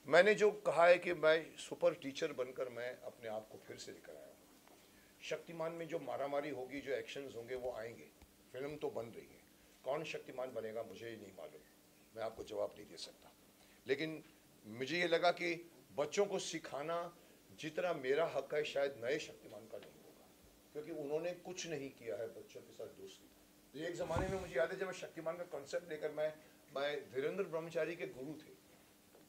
मैंने जो कहा है कि मैं सुपर टीचर बनकर मैं अपने आप को फिर से लेकर आया हूँ। शक्तिमान में जो मारामारी होगी, जो एक्शंस होंगे वो आएंगे। फिल्म तो बन रही है, कौन शक्तिमान बनेगा मुझे ही नहीं मालूम, मैं आपको जवाब नहीं दे सकता। लेकिन मुझे ये लगा कि बच्चों को सिखाना जितना मेरा हक है शायद नए शक्तिमान का नहीं होगा, क्योंकि उन्होंने कुछ नहीं किया है बच्चों के साथ दोस्ती। तो एक ज़माने में मुझे याद है जब मैं शक्तिमान का कॉन्सेप्ट लेकर मैं धीरेन्द्र ब्रह्मचारी के गुरु थे,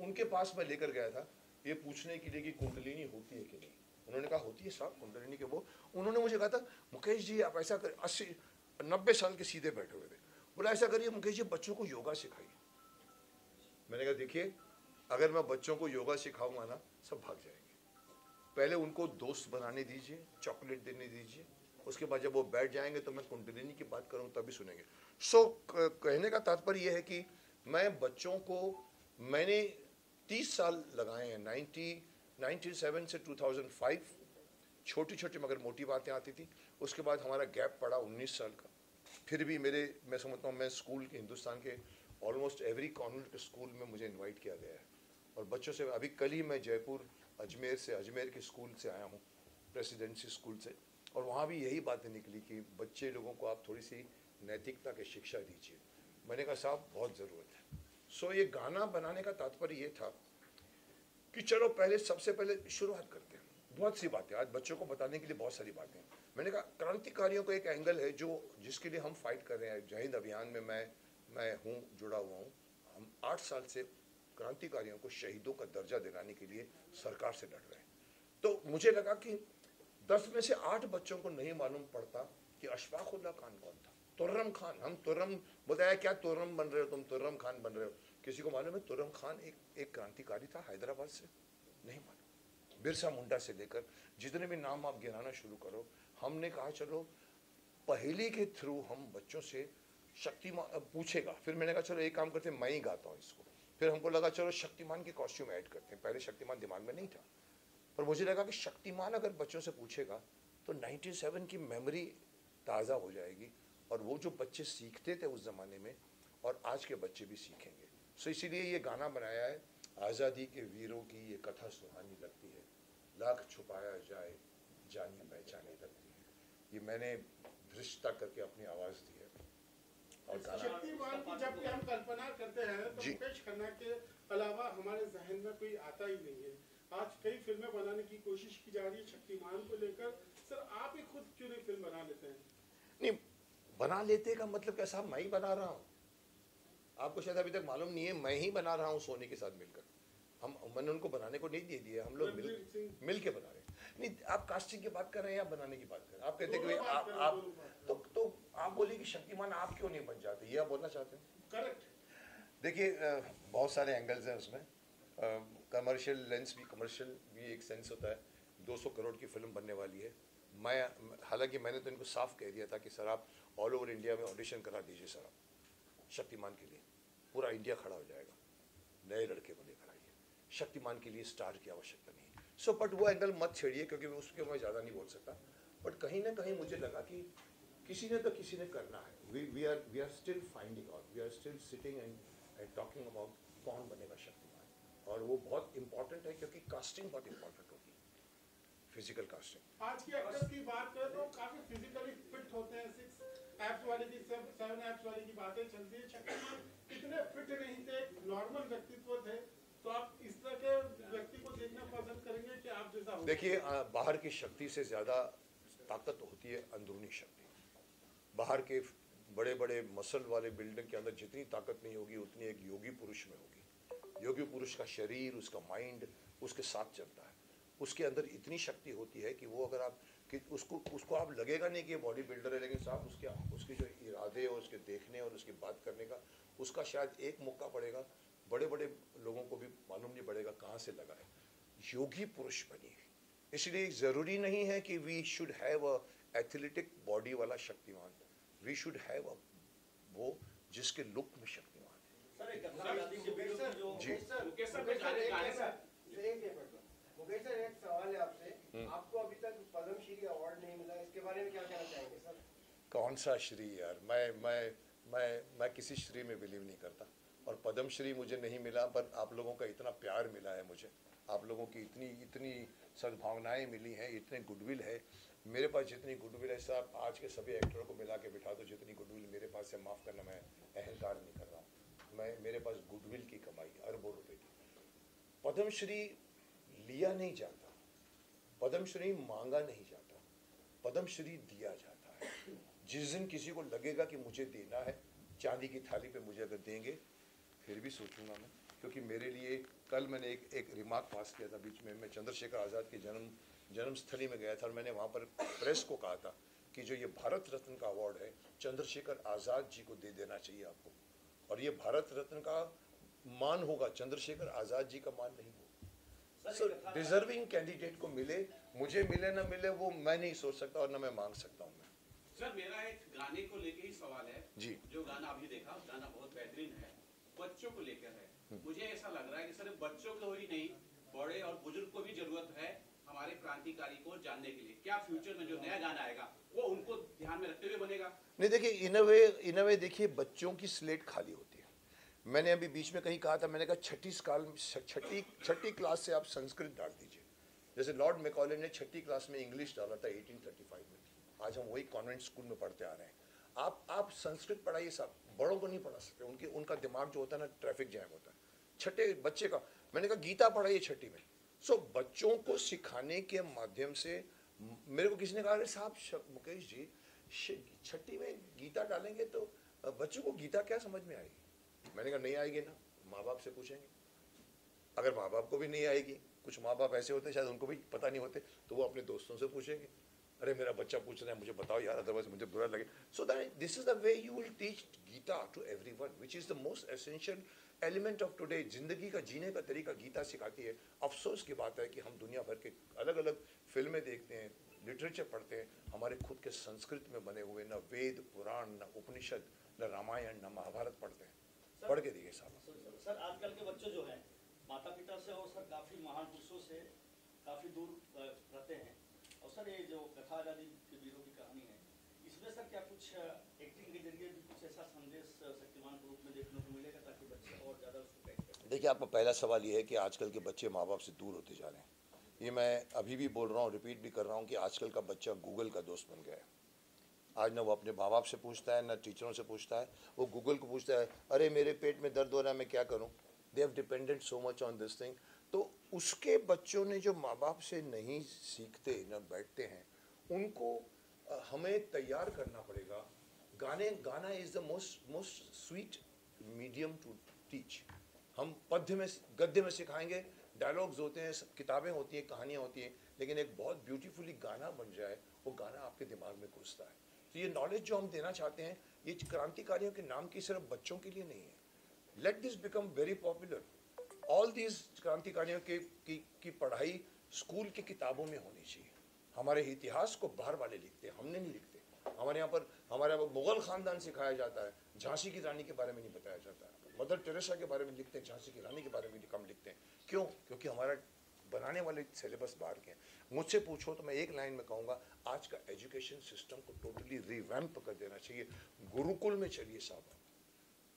उनके पास मैं लेकर गया था ये पूछने के लिए कि कुंडलिनी होती है कि नहीं। उन्होंने कहा होती है साहब कुंडलिनी के वो। उन्होंने मुझे कहा था मुकेश जी आप ऐसा कर, 80-90 साल के सीधे बैठे हुए थे, बोला ऐसा करिए मुकेश जी बच्चों को योगा सिखाइए। मैंने कहा देखिए अगर मैं बच्चों को योगा सिखाऊंगा ना सब भाग जाएंगे, पहले उनको दोस्त बनाने दीजिए, चॉकलेट देने दीजिए, उसके बाद जब वो बैठ जाएंगे तो मैं कुंडलिनी की बात करूँ तभी सुनेंगे। कहने का तात्पर्य यह है कि मैं बच्चों को, मैंने 30 साल लगाए हैं, 1997 से 2005, छोटी छोटी मगर मोटी बातें आती थी। उसके बाद हमारा गैप पड़ा 19 साल का। फिर भी मैं समझता हूँ मैं स्कूल के, हिंदुस्तान के ऑलमोस्ट एवरी कॉन्वेंट के स्कूल में मुझे इनवाइट किया गया है और बच्चों से, अभी कल ही मैं जयपुर अजमेर के स्कूल से आया हूँ, प्रेसिडेंसी स्कूल से, और वहाँ भी यही बातें निकली कि बच्चे लोगों को आप थोड़ी सी नैतिकता की शिक्षा दीजिए। मैंने कहा साहब बहुत ज़रूरत है। ये गाना बनाने का तात्पर्य ये था कि चलो पहले सबसे पहले शुरुआत करते हैं। बहुत सी बातें आज बच्चों को बताने के लिए, बहुत सारी बातें। मैंने कहा क्रांतिकारियों का एक एंगल है जो जिसके लिए हम फाइट कर रहे हैं। जय हिंद अभियान में मैं हूँ, जुड़ा हुआ हूँ। हम 8 साल से क्रांतिकारियों को शहीदों का दर्जा दिलाने के लिए सरकार से लड़ रहे हैं। तो मुझे लगा कि 10 में से 8 बच्चों को नहीं मालूम पड़ता कि अशफाक उल्लाह खान कौन था। तुर्रम खान, हम तुर्रम बताया क्या तुर्रम बन रहे हो तुम, तुर्रम खान बन रहे हो। किसी को मालूम है तुर्रम खान एक क्रांतिकारी था हैदराबाद से? नहीं मालूम। बिरसा मुंडा से लेकर जितने भी नाम आप गिनाना शुरू करो। हमने कहा चलो पहेली के थ्रू हम बच्चों से शक्तिमान पूछेगा। फिर मैंने कहा चलो एक काम करते हैं, मैं ही गाता हूँ इसको। फिर हमको लगा चलो शक्तिमान के कॉस्ट्यूम ऐड करते हैं। पहले शक्तिमान दिमाग में नहीं था, पर मुझे लगा कि शक्तिमान अगर बच्चों से पूछेगा तो 97 की मेमोरी ताज़ा हो जाएगी, और वो जो बच्चे सीखते थे उस ज़माने में और आज के बच्चे भी सीखेंगे। इसीलिए ये गाना बनाया है। आज़ादी के वीरों की ये कथा सुहानी लगती है, लाख छुपाया जाए जानी पहचानी लगती है। ये मैंने धृष्टता करके अपनी आवाज़ दी है। और शक्तिमान की जब भी हम कल्पना करते हैं तो मुकेश खन्ना के अलावा हमारे जहन में कोई आता ही नहीं है। आज कई फिल्में बनाने की कोशिश की जा रही है शक्तिमान को लेकर। सर आप ही खुद क्यों नहीं फिल्म बना लेते हैं? नहीं, बना लेते का मतलब क्या साहब, मैं ही बना रहा हूँ। आपको शायद अभी तक मालूम नहीं है, मैं ही बना रहा हूँ सोनी के साथ मिलकर। मैंने उनको बनाने को नहीं दे दिया, हम लोग मिल के बना रहे हैं। नहीं, आप कास्टिंग की बात कर रहे हैं या बनाने की बात कर रहे हैं? आप कहते हैं आप तो आप बोलिए कि शक्तिमान आप क्यों नहीं बन जाते, ये आप बोलना चाहते हैं? करेक्ट। देखिए बहुत सारे एंगल्स हैं उसमें। कमर्शियल लेंस भी, कमर्शियल भी एक सेंस होता है। 200 करोड़ की फिल्म बनने वाली है। हालांकि मैंने तो इनको साफ कह दिया था कि सर आप ऑल ओवर इंडिया में ऑडिशन करा दीजिए सर, आप शक्तिमान के लिए पूरा इंडिया खड़ा हो जाएगा, नए लड़के को लेकर आइए। शक्तिमान के लिए स्टार की आवश्यकता नहीं है। बट वो एंगल मत छेड़िए क्योंकि उसके मैं ज़्यादा नहीं बोल सकता। बट कहीं ना कहीं मुझे लगा कि किसी ने तो किसी ने करना है। We are still finding out, we are still sitting and talking about कौन बनेगा शक्तिमान। और वो बहुत इंपॉर्टेंट है क्योंकि कास्टिंग बहुत इंपॉर्टेंट होगी, फिजिकल कास्टिंग। आज के एक्टर्स की बात करें तो काफी फिजिकली फिट होते हैं। 6 एप्स वाली की 7 एप्स वाली की बातें चलती है। शक्तिमान इतने फिट नहीं थे, नॉर्मल व्यक्तित्व थे। तो आप इस तरह के व्यक्ति को देखना पसंद करेंगे कि आप जैसा हो? देखिए बाहर की शक्ति से ज़्यादा ताकत होती है अंदरूनी शक्ति। बाहर के बड़े बड़े मसल वाले बिल्डिंग के अंदर जितनी ताकत नहीं होगी उतनी एक योगी पुरुष में होगी। योगी पुरुष का शरीर, उसका माइंड उसके साथ चलता है। उसके अंदर इतनी शक्ति होती है कि वो अगर आप कि उसको आप लगेगा नहीं कि ये बॉडी बिल्डर है, लेकिन साहब उसके जो इरादे और उसके देखने और उसकी बात करने का, उसका शायद एक मौका पड़ेगा, बड़े बड़े लोगों को भी मालूम नहीं पड़ेगा कहाँ से लगा है। योगी पुरुष बनिए। इसलिए ज़रूरी नहीं है कि we should have a athletic body वाला Shaktimaan, we should have a वो जिसके लुक में शक्तिमान है। जी मुकेश सर, एक सवाल है आपसे। आपको अभी तक पद्मश्री अवार्ड नहीं मिला, इसके बारे में क्या कहना चाहेंगे सर? कौन सा श्री यार, मैं किसी श्री में बिलीव नहीं करता। और पद्मश्री मुझे नहीं मिला, पर आप लोगों का इतना प्यार मिला है लोगों की इतनी इतनी सद्भावनाएं मिली हैं, इतने गुडविल है। मेरे पास जितनी गुडविल है साहब, आज के सभी एक्टरों को मिला के बिठा दो, जितनी गुडविल मेरे पास है, माफ़ करना मैं अहंकार नहीं कर रहा हूँ, मेरे पास गुडविल की कमाई अरबों रुपए की। पद्मश्री लिया नहीं जाता, पद्मश्री मांगा नहीं जाता, पद्मश्री दिया जाता है। जिस दिन किसी को लगेगा कि मुझे देना है, चांदी की थाली पे मुझे अगर देंगे फिर भी सोचूंगा मैं, क्योंकि मेरे लिए कल मैंने एक रिमार्क पास किया था बीच में, मैं चंद्रशेखर आज़ाद की जन्मस्थली में गया था और मैंने वहाँ पर प्रेस को कहा था कि जो ये भारत रत्न का अवार्ड है चंद्रशेखर आज़ाद जी को दे देना चाहिए आपको, और ये भारत रत्न का मान होगा, चंद्रशेखर आज़ाद जी का मान नहीं होगा। सो डिजर्विंग कैंडिडेट को मिले, मुझे मिले ना मिले वो मैं नहीं सोच सकता और ना मैं मांग सकता हूँ। मैं सर, मेरा एक गाने को लेके ही सवाल है जी। जो गाना अभी देखा, गाना बहुत बेहतरीन है, बच्चों को लेकर है। मुझे ऐसा लग रहा है कि सिर्फ बच्चों को ही नहीं, बड़े और बुजुर्ग को भी जरूरत है हमारे क्रांतिकारी को जानने के लिए। क्या फ्यूचर में जो नया गाना आएगा वो उनको ध्यान में रखते हुए बनेगा? नहीं, देखिए इन वे देखिए, बच्चों की स्लेट खाली होती है। मैंने अभी बीच में कहीं कहा था, मैंने कहा छठी क्लास से आप संस्कृत डाल दीजिए। जैसे लॉर्ड मैकॉले ने छठी क्लास में इंग्लिश डाला था 1835 में, आज हम वही कॉन्वेंट स्कूल में पढ़ते आ रहे हैं। आप संस्कृत पढ़ाइए साहब, बड़ों को नहीं पढ़ा सकते, उनका दिमाग जो होता है ना, ट्रैफिक जैम होता है। छठे बच्चे का मैंने कहा गीता पढ़ाइए छठी में। सो बच्चों को सिखाने के माध्यम से, मेरे को किसी ने कहा अरे साहब मुकेश जी, छठी में गीता डालेंगे तो बच्चों को गीता क्या समझ में आएगी? मैंने कहा नहीं आएगी ना, माँ बाप से पूछेंगे। अगर माँ बाप को भी नहीं आएगी, कुछ माँ बाप ऐसे होते हैं शायद उनको भी पता नहीं होते, तो वो अपने दोस्तों से पूछेंगे, अरे मेरा बच्चा पूछ रहा है मुझे बताओ यार, अदरवाइज मुझे बुरा लगे। So that this is the way you will teach Gita to everyone, which is the most essential element of today. जिंदगी का जीने का तरीका गीता सिखाती है। अफसोस की बात है कि हम दुनिया भर के अलग अलग फिल्में देखते हैं, लिटरेचर पढ़ते हैं, हमारे खुद के संस्कृत में बने हुए न वेद पुराण, न उपनिषद, न रामायण, न महाभारत पढ़ते हैं। पढ़ के देखिए साहब। सर आजकल के बच्चे जो हैं माता पिता से और सर काफ़ी महान पुरुषों से काफ़ी दूर रहते हैं, और सर ये जो कथा आजादी के वीरों की कहानी है, इसमें सर क्या कुछ एक्टिंग के जरिए भी कुछ ऐसा संदेश शक्तिमान के रूप में देखने को मिलेगा ताकि बच्चे और ज़्यादा उसको कैच करें? देखिए, आपका पहला सवाल ये है कि आजकल के बच्चे माँ बाप से दूर होते जा रहे हैं। ये मैं अभी भी बोल रहा हूँ, रिपीट भी कर रहा हूँ कि आजकल का बच्चा गूगल का दोस्त बन गया है। आज ना वो अपने माँ बाप से पूछता है, ना टीचरों से पूछता है, वो गूगल को पूछता है, अरे मेरे पेट में दर्द हो रहा है मैं क्या करूँ। They have dependent so much on this thing. तो उसके बच्चों ने जो माँ बाप से नहीं सीखते, न बैठते हैं, उनको हमें तैयार करना पड़ेगा। Gaana is the most sweet medium to teach. हम पद्य में गद्य में सिखाएंगे, डायलॉग्स होते हैं, किताबें होती हैं, कहानियाँ होती हैं, लेकिन एक बहुत ब्यूटीफुली गाना बन जाए, वो गाना आपके दिमाग में घुसता है। तो ये नॉलेज जो हम देना चाहते हैं, ये क्रांतिकारियों के नाम की सिर्फ बच्चों के लिए नहीं है। Let this become very popular. All these क्रांतिकारियों की पढ़ाई स्कूल की किताबों में होनी चाहिए। हमारे इतिहास को बाहर वाले लिखते हैं, हमने नहीं लिखते। हमारे यहाँ पर मुगल खानदान सिखाया जाता है, झांसी की रानी के बारे में नहीं बताया जाता है। मदर टेरेसा के बारे में लिखते हैं, झांसी की रानी के बारे में कम लिखते हैं। क्यों? क्योंकि हमारा बनाने वाले सिलेबस बाहर के हैं। मुझसे पूछो तो मैं एक लाइन में कहूँगा, आज का एजुकेशन सिस्टम को टोटली रिवैम्प कर देना चाहिए। गुरुकुल में चलिए साहब,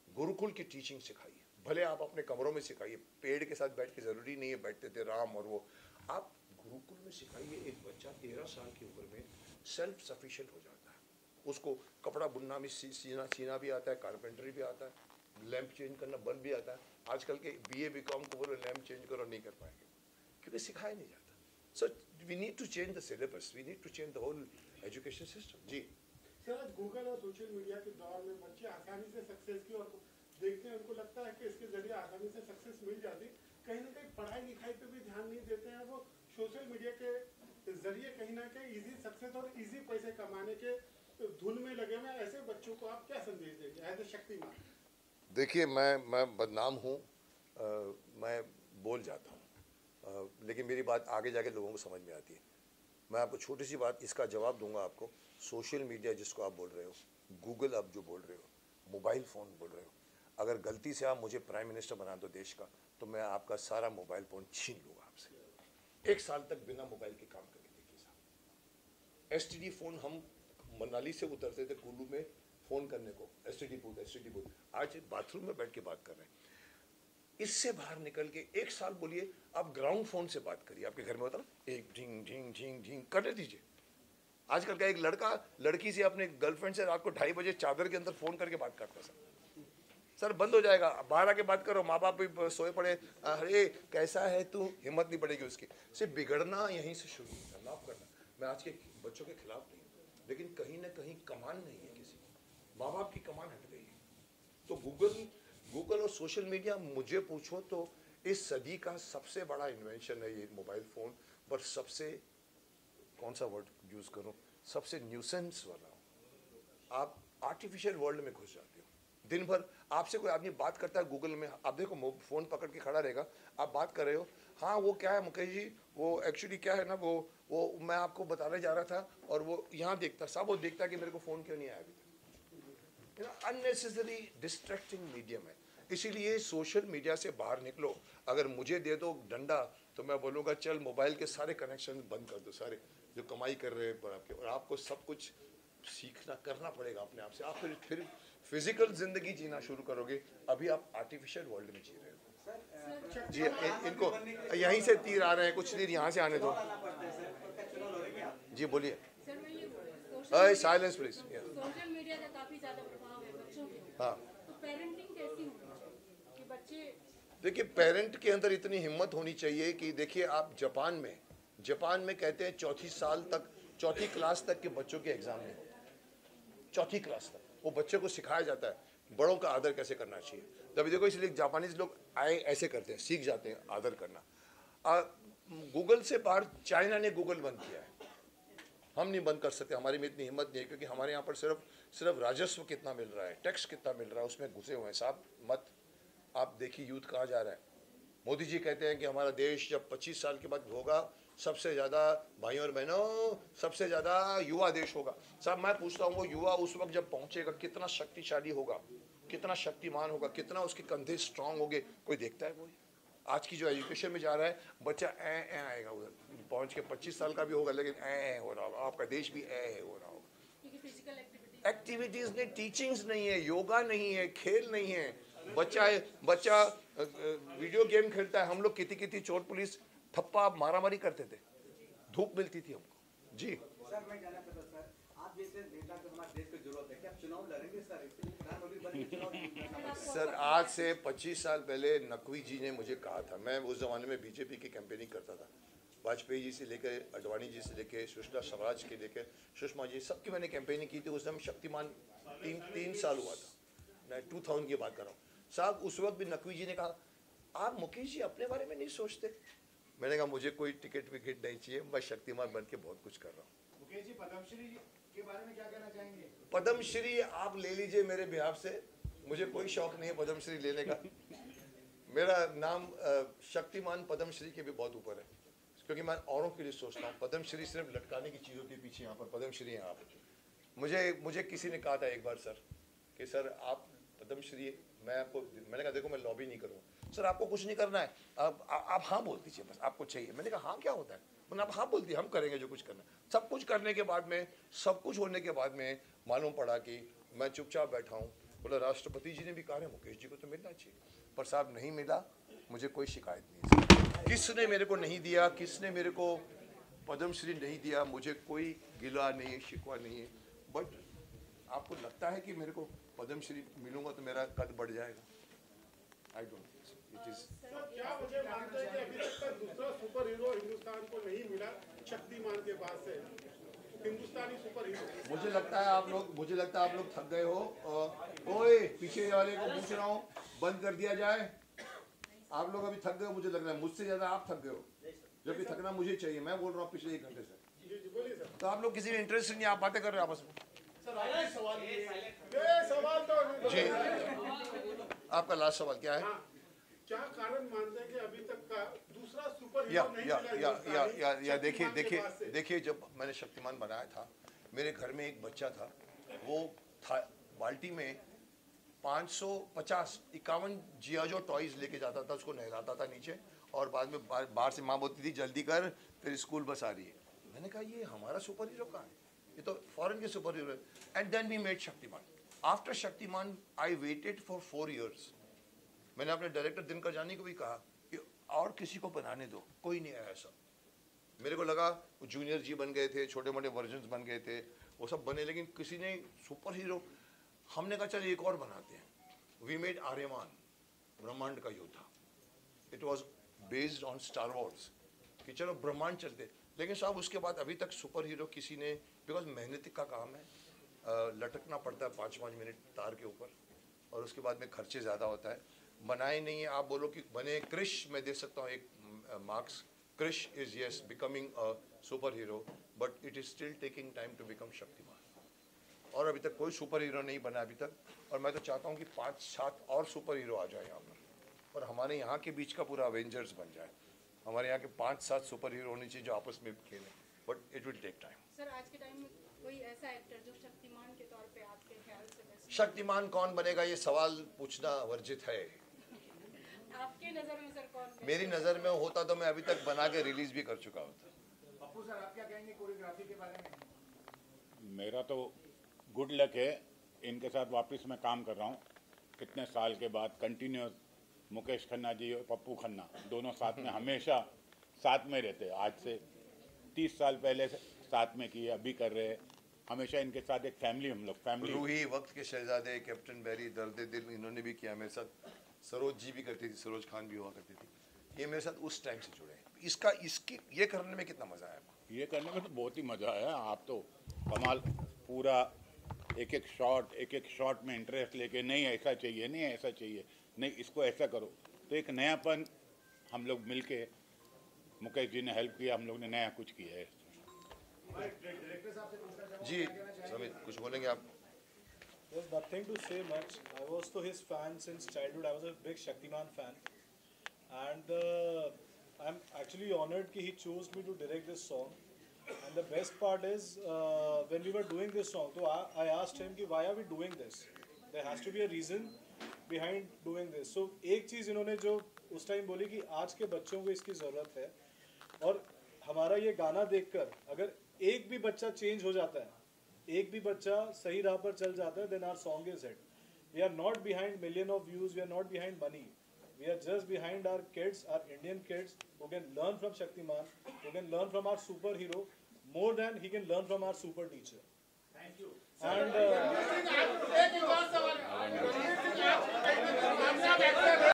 गुरुकुल की टीचिंग सिखाइए। भले आप अपने कमरों में सिखाइए, पेड़ के साथ बैठ के जरूरी नहीं है बैठते थे राम और वो, आप गुरुकुल में सिखाइए। एक बच्चा 13 साल की उम्र में सेल्फ सफिशिएंट हो जाता है, उसको कपड़ा बुनना भी सीना भी आता है, कारपेंटरी भी आता है, लैंप चेंज करना, बल्ब भी आता है। आजकल के BA BCom को बोलो लैंप चेंज करो, नहीं कर पाएंगे क्योंकि सिखाया नहीं जाता। So we need to change the syllabus, we need to change the whole education system. जी सर, आज गूगल और सोशल मीडिया के दौर में बच्चे आसानी से सक्सेस की और देखते हैं, उनको लगता है कि इसके जरिए आसानी से सक्सेस मिल जाती, कहीं ना कहीं पढ़ाई लिखाई पे भी ध्यान नहीं देते हैं। वो सोशल मीडिया के जरिए कहीं ना कहीं इजी सक्सेस और इजी पैसे कमाने के धुन में लगे हुए। ऐसे बच्चों को आप क्या संदेश देंगे एज ए शक्तिमान? देखिए, मैं बदनाम हूँ, मैं बोल जाता हूँ, लेकिन मेरी बात आगे जाके लोगों को समझ में आती है। मैं आपको छोटी सी बात इसका जवाब दूंगा आपको। सोशल मीडिया जिसको आप बोल रहे हो, गूगल आप जो बोल रहे हो, मोबाइल फ़ोन बोल रहे हो, अगर गलती से आप मुझे प्राइम मिनिस्टर बना दो देश का, तो मैं आपका सारा मोबाइल फ़ोन छीन लूँगा आपसे। 1 साल तक बिना मोबाइल के काम करके देखिए साहब। STD फ़ोन, हम मनाली से उतरते थे कुल्लू में फ़ोन करने को, STD बूथ। आज बाथरूम में बैठ के बात कर रहे हैं। इससे बाहर निकल के 1 साल बोलिए, आप ग्राउंड फोन से बात करिए। आपके घर में होता ना एक ढिंग ढिंग ढिंग ढिंग करने दीजिए। आजकल का एक लड़का लड़की से अपने गर्लफ्रेंड से रात को 2:30 बजे चादर के अंदर फोन करके बात करता है। सर बंद हो जाएगा, बाहर आके बात करो। माँ बाप भी सोए पड़े, अरे कैसा है तू, हिम्मत नहीं पड़ेगी उसकी। सिर्फ बिगड़ना यहीं से शुरू होता है, माफ करना। मैं आज के बच्चों के खिलाफ नहीं हूँ, लेकिन कहीं ना कहीं कमान नहीं है किसी, माँ बाप की कमान हट गई है। तो गूगल और सोशल मीडिया, मुझे पूछो तो इस सदी का सबसे बड़ा इन्वेंशन है ये मोबाइल फोन। पर सबसे, कौन सा वर्ड यूज करूं, सबसे न्यूसेंस वाला। आप आर्टिफिशियल वर्ल्ड में घुस जाते हो। दिन भर आपसे कोई आदमी बात करता है गूगल में, आप देखो फोन पकड़ के खड़ा रहेगा, आप बात कर रहे हो, हाँ वो क्या है मुकेश जी, वो एक्चुअली क्या है ना, वो मैं आपको बताने जा रहा था, और वो यहाँ देखता, सब वो देखता कि मेरे को फोन क्यों नहीं आया अभी तक। अननेसेसरी डिस्ट्रैक्टिंग मीडियम है। इसीलिए सोशल मीडिया से बाहर निकलो। अगर मुझे दे दो डंडा तो मैं बोलूँगा चल मोबाइल के सारे कनेक्शन बंद कर दो, सारे जो कमाई कर रहे हैं आपके, और आपको सब कुछ सीखना करना पड़ेगा अपने आप से। आप फिर फिजिकल जिंदगी जीना शुरू करोगे। अभी आप आर्टिफिशियल वर्ल्ड में जी रहे हो। जी इनको यहीं से तीर आ रहे हैं, कुछ तीर यहाँ से आने दो। जी बोलिए। Silence please. सोशल मीडिया का काफी ज्यादा प्रभाव है बच्चों के ऊपर। हाँ, तो पेरेंटिंग कैसी होनी चाहिए कि बच्चे, देखिए पेरेंट के अंदर इतनी हिम्मत होनी चाहिए कि देखिए आप जापान में कहते हैं चौथी क्लास तक के बच्चों के एग्जाम नहीं होते। चौथी क्लास तक वो बच्चों को सिखाया जाता है बड़ों का आदर कैसे करना चाहिए। तभी देखो इसलिए जापानीज लोग ऐसे करते हैं, सीख जाते हैं आदर करना। गूगल से बाहर चाइना ने गूगल बंद किया है, हम नहीं बंद कर सकते, हमारे में इतनी हिम्मत नहीं है, क्योंकि हमारे यहाँ पर सिर्फ राजस्व कितना मिल रहा है, टैक्स कितना मिल रहा है, उसमें घुसे हुए हैं साहब। मत आप देखिए यूथ कहाँ जा रहा है। मोदी जी कहते हैं कि हमारा देश जब 25 साल के बाद होगा सबसे ज़्यादा, भाइयों और बहनों, सबसे ज़्यादा युवा देश होगा। साहब मैं पूछता हूँ वो युवा उस वक्त जब पहुँचेगा कितना शक्तिशाली होगा, कितना शक्तिमान होगा, कितना उसके कंधे स्ट्रांग होंगे, कोई देखता है कोई? आज की जो एजुकेशन में जा रहा है बच्चा ए आएगा, उधर पहुँच के 25 साल का भी होगा लेकिन ए हो रहा होगा, आपका देश भी ए हो रहा होगा। क्योंकि फिजिकल एक्टिविटीज़ नहीं, टीचिंग्स नहीं है, योगा नहीं है, खेल नहीं है। बच्चा वीडियो गेम खेलता है। हम लोग किती चोर पुलिस थप्पा मारामारी करते थे, धूप मिलती थी हमको। जी सर मैं कहना चाहता सर, आप जैसे नेता को हमारे देश को जरूरत है, क्या आप चुनाव लड़ेंगे सर? इसलिए प्रधानमंत्री बन के चुनाव जीतना। सर आज से 25 साल पहले नकवी जी ने मुझे कहा था, मैं उस जमाने में बीजेपी की कैंपेनिंग करता था, वाजपेयी जी से लेकर अडवाणी जी से लेकर सुषमा स्वराज के लेकर सुषमा जी, सबकी मैंने कैंपेनिंग की थी। उस समय शक्तिमान 3 साल हुआ था, मैं 2000 की बात कर रहा हूँ साहब। उस वक्त भी नकवी जी ने कहा आप मुकेश जी अपने बारे में नहीं सोचते। मैंने कहा मुझे कोई टिकट विकेट नहीं चाहिए, मैं शक्तिमान बन के बहुत कुछ कर रहा हूँ। मुकेश जी पद्मश्री के बारे में क्या कहना चाहेंगे? पद्मश्री आप ले लीजिए मेरे बिहाफ से, मुझे कोई शौक नहीं है पद्मश्री लेने का। मेरा नाम शक्तिमान पद्मश्री के भी बहुत ऊपर है, क्योंकि मैं औरों के लिए सोचता हूँ। पद्मश्री सिर्फ लटकाने की चीज़ होती है, पीछे यहाँ पर पद्मश्री है। आप मुझे किसी ने कहा था एक बार सर कि सर आप पद्मश्री, मैंने कहा देखो मैं लॉबी नहीं करूँगा सर, आपको कुछ नहीं करना है, आप हाँ बोल दीजिए बस, आपको चाहिए। मैंने कहा हाँ क्या होता है, मैंने आप हाँ बोल दिए, हम करेंगे जो कुछ करना है। सब कुछ करने के बाद में, सब कुछ होने के बाद में मालूम पड़ा कि मैं चुपचाप बैठा हूँ। बोला राष्ट्रपति जी ने भी कहा है मुकेश जी को तो मिलना चाहिए, पर साहब नहीं मिला। मुझे कोई शिकायत नहीं, किसने मेरे को नहीं दिया, किसने मेरे को पद्मश्री नहीं दिया, मुझे कोई गिला नहीं है, शिकवा नहीं है। बट आपको लगता है कि मेरे को पद्मश्री मिलूंगा तो मेरा कद बढ़ जाएगा? I don't it is. क्या मुझे मानते हैं कि अभी तक दूसरा सुपर हीरो हिंदुस्तान को नहीं मिला शक्तिमान के बाद से, हिंदुस्तानी सुपर हीरो? मुझे लगता है आप लोग थक गए हो। ओए पीछे वाले को पूछ रहा हूँ, बंद कर दिया जाए। आप लोग अभी थक गए हो, मुझे लग रहा है मुझसे ज्यादा आप थक गए हो, जबकि थकना मुझे चाहिए। मैं बोल रहा हूँ पिछले 1 घंटे से, बोलिए सर। तो आप लोग किसी में इंटरेस्ट नहीं, आप बातें कर रहे हो आपस में। सवाल तो जी आपका लास्ट सवाल क्या है? क्या कारण मानते हैं कि अभी तक का दूसरा सुपर हीरो नहीं मिला? देखिए जब मैंने शक्तिमान बनाया था, मेरे घर में एक बच्चा था, वो था बाल्टी में 551 जियाजो टॉयज लेके जाता था, उसको नहलाता था नीचे, और बाद में बाहर से माँ बोलती थी जल्दी कर, फिर स्कूल बस आ रही है। मैंने कहा ये हमारा सुपर हीरो कहाँ है, ये तो फॉरेन के सुपर हीरो है। And then we made Shaktimaan. After Shaktimaan I waited for 4 years मैंने अपने डायरेक्टर दिनकर जानी को भी कहा कि और किसी को बनाने दो, कोई नहीं आया ऐसा। मेरे को लगा जूनियर जी बन गए थे, छोटे मोटे वर्जन्स बन गए थे, वो सब बने, लेकिन किसी ने सुपर हीरो, हमने कहा चल एक और बनाते हैं। वी मेड आर्यमान, ब्रह्मांड का योद्धा। It was based on star Wars कि चलो ब्रह्मांड चलते, लेकिन साहब उसके बाद अभी तक सुपर हीरो किसी ने, बिकॉज मेहनत का काम है, लटकना पड़ता है 5-5 मिनट तार के ऊपर, और उसके बाद में खर्चे ज़्यादा होता है, बनाए नहीं है। आप बोलो कि बने क्रिश, मैं दे सकता हूँ एक marks, Krrish is yes becoming a super hero, but it is still taking time to become Shaktimaan. और अभी तक कोई सुपर हीरो नहीं बना अभी तक, और मैं तो चाहता हूँ कि 5-7 और सुपर हीरो आ जाए यहाँ पर, और हमारे यहाँ के बीच का पूरा अवेंजर्स बन जाए। हमारे यहाँ के 5-7 सुपर हीरो होने चाहिए जो आपस में खेलें, but it will take time. Sir आज के टाइम में कोई ऐसा एक्टर जो शक्तिमान के तौर पे आपके ख्याल से बेस्ट? शक्तिमान कौन बनेगा ये सवाल पूछना वर्जित है। आपके नजर में सर कौन? मेरी नज़र में होता तो मैं अभी तक बना के रिलीज भी कर चुका होता। पप्पू सर, आप क्या कहेंगे कोरियोग्राफी के बारे में? मेरा तो गुड लक है, इनके साथ वापस मैं काम कर रहा हूँ कितने साल के बाद कंटिन्यूस। मुकेश खन्ना जी और पप्पू खन्ना दोनों साथ में हमेशा साथ में रहते। आज से 30 साल पहले से साथ में किए, अभी कर रहे हैं, हमेशा इनके साथ एक फैमिली, हम लोग फैमिली। रूही, वक्त के शहजादे, कैप्टन बैरी, दर्द दिल, इन्होंने भी किया मेरे साथ। सरोज जी भी करती थी, सरोज खान भी हुआ करती थी। ये मेरे साथ उस टाइम से जुड़े हैं। इसकी ये करने में कितना मजा आया आपको? ये करने में तो बहुत ही मज़ा आया। आप तो कमाल, पूरा एक एक शॉट में इंटरेस्ट लेके, नहीं ऐसा चाहिए, नहीं ऐसा चाहिए, नहीं इसको ऐसा करो, तो एक नयापन हम लोग मिलके, मुकेश जी ने हेल्प किया, हम लोग ने नया कुछ किया है। जी समित, कुछ बोलेंगे आप? There's nothing to say much. I was to his fan since childhood. I was a big Shaktiman fan, and I'm actually honored that he chose me to direct this song. And the best part is when we were doing this song, so I asked him कि why are we doing this? There has to be a reason behind doing this. So एक चीज़ इन्होंने जो उस time बोली कि आज के बच्चों को इसकी ज़रूरत है, और हमारा ये गाना देखकर अगर एक भी बच्चा चेंज हो जाता है, एक भी बच्चा सही राह पर चल जाता है, then our song is hit. We are not behind million of views. We are not behind money. We are just behind our kids, our Indian kids, who can learn from Shaktiman, who can learn from our superhero more than he can learn from our super teacher. Thank you. And एक और सवाल